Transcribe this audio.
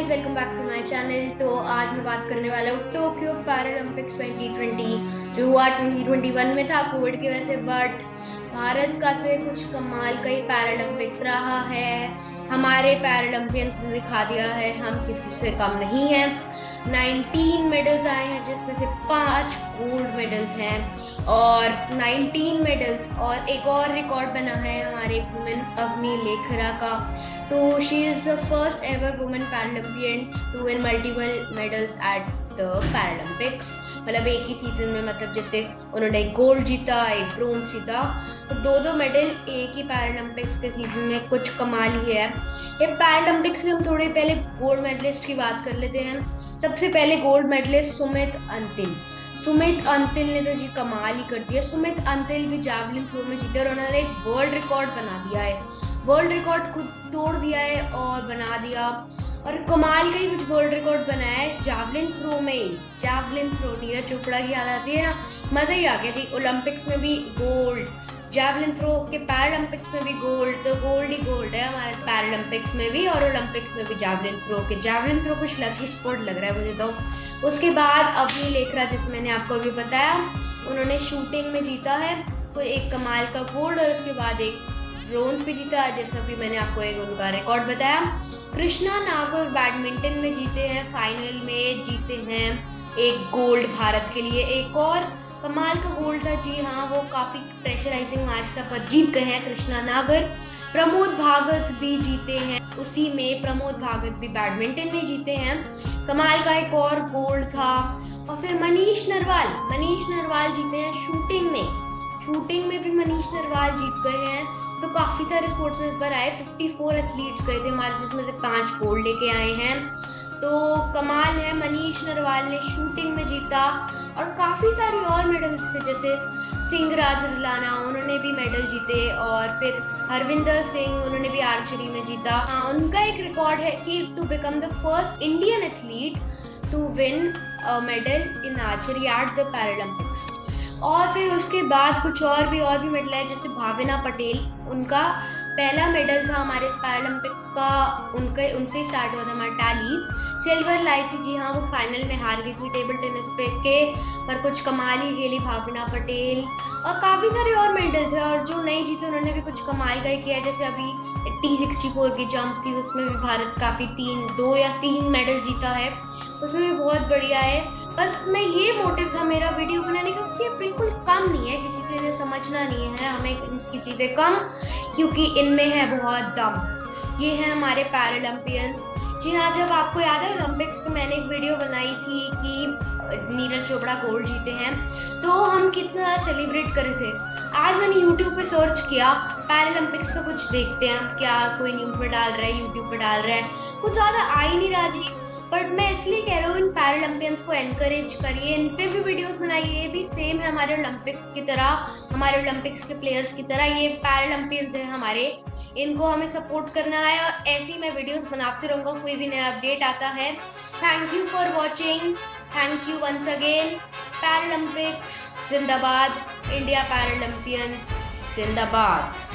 Guys, welcome back to my channel. तो आज मैं बात करने वाला हूँ टोक्यो पैरालंपिक्स 2020 जो हुआ 2021 में था कोविड की वजह से। बट भारत का तो ये कुछ कमाल का ही पैरालंपिक्स रहा है। हमारे पैरालंपियंस ने दिखा दिया है हम किसी से कम नहीं है। 19 मेडल्स आए हैं जिसमें से 5 गोल्ड मेडल्स हैं और 19 मेडल्स, और एक और रिकॉर्ड बना है हमारे वुमेन अवनी लेखरा का। तो she is the first ever women Paralympian to win multiple medals at the Paralympics. मतलब एक ही सीजन में, मतलब जैसे उन्होंने एक गोल्ड जीता, एक ब्रोंज जीता, तो दो मेडल एक ही पैरालंपिक्स के सीजन में, कुछ कमाल ही है। ये पैरालंपिक्स से हम थोड़ी पहले गोल्ड मेडलिस्ट की बात कर लेते हैं। सबसे पहले गोल्ड मेडलिस्ट सुमित अंतिल ने तो जी कमाल ही कर दिया। सुमित अंतिल भी जैवलिन थ्रो में जीते और उन्होंने एक वर्ल्ड रिकॉर्ड बना दिया है, वर्ल्ड रिकॉर्ड खुद तोड़ दिया है और बना दिया। और कमाल का ही कुछ वर्ल्ड रिकॉर्ड बनाया है जैवलिन थ्रो में। जैवलिन थ्रो, नीरज चोपड़ा की याद आती है ना, मजा ही आ गया जी। ओलंपिक्स में भी गोल्ड, जैवलिन थ्रो के पैरालंपिक्स में भी गोल्ड, तो गोल्ड ही गोल्ड है हमारे पैरालंपिक्स में भी और ओलंपिक्स में भी। जैवलिन थ्रो कुछ लकी स्पोर्ट लग रहा है मुझे तो। उसके बाद अवनी लेखरा, जिस मैंने आपको अभी बताया, उन्होंने शूटिंग में जीता है तो एक कमाल का गोल्ड, और उसके बाद एक ब्रोंज भी जीता, जैसा भी मैंने आपको एक उनका रिकॉर्ड बताया। कृष्णा नागर बैडमिंटन में जीते हैं, फाइनल में जीते हैं एक गोल्ड भारत के लिए। एक और कमाल का गोल्ड था जी हाँ, वो काफी प्रेशराइजिंग मैच था पर जीत गए हैं कृष्णा नागर। प्रमोद भागवत भी जीते हैं उसी में, प्रमोद भागवत भी बैडमिंटन में जीते हैं। कमाल का एक और गोल्ड था। और फिर मनीष नरवाल जीते हैं शूटिंग में भी मनीष नरवाल जीत गए हैं। तो काफी सारे स्पोर्ट्समैन इस बार आए, 54 एथलीट्स गए थे हमारे, जिसमें से 5 गोल्ड लेके आए हैं। तो कमाल है, मनीष नरवाल ने शूटिंग में जीता। और काफी सारे और मेडल्स थे, जैसे सिंह राजलाना, उन्होंने भी मेडल जीते। और फिर हरविंदर सिंह, उन्होंने भी आर्चरी में जीता। उनका एक रिकॉर्ड है कि to become the first Indian athlete to win a medal in archery at the Paralympics. और फिर उसके बाद कुछ और भी मेडल है, जैसे भाविना पटेल, उनका पहला मेडल था हमारे पैरालंपिक्स का, उनसे स्टार्ट हुआ था हमारा टैली। सिल्वर लाई थी जी हाँ, वो फाइनल में हार गई थी टेबल टेनिस पे के, पर कुछ कमाल ही खेली भाविना पटेल। और काफी सारे और मेडल्स है, और जो नहीं जीते उन्होंने भी कुछ कमाल का ही किया। जैसे अभी T64 की जंप थी, उसमें भी भारत काफी 2 या 3 मेडल जीता है, उसमें भी बहुत बढ़िया है। बस मैं ये मोटिव था मेरा वीडियो बनाने का कि बिल्कुल कम नहीं है, किसी से इन्हें समझना नहीं है हमें किसी से कम, क्योंकि इनमें है बहुत दम। ये है हमारे पैरालंपियंस। जी हाँ, जब आपको याद है ओलंपिक्स में मैंने एक वीडियो बनाई थी कि नीरज चोपड़ा गोल्ड जीते हैं, तो हम कितना सेलिब्रेट करे थे। आज मैंने YouTube पे सर्च किया पैरालंपिक्स का, कुछ देखते हैं क्या कोई न्यूज़ पे डाल रहा है, यूट्यूब पे डाल रहा है, कुछ ज़्यादा आ ही नहीं रहा जी। बट मैं इसलिए कह रहा हूँ इन पैरालंपियंस को एनकरेज करिए, इन पे भी वीडियोस बनाइए। ये भी सेम है हमारे ओलंपिक्स की तरह, हमारे ओलंपिक्स के प्लेयर्स की तरह ये पैरालंपियंस हैं हमारे, इनको हमें सपोर्ट करना है और ऐसी मैं वीडियोस बनाते रहूँगा, कोई भी नया अपडेट आता है। Thank you for watching, thank you once again. Paralympics जिंदाबाद, इंडिया पैरालंपियंस जिंदाबाद।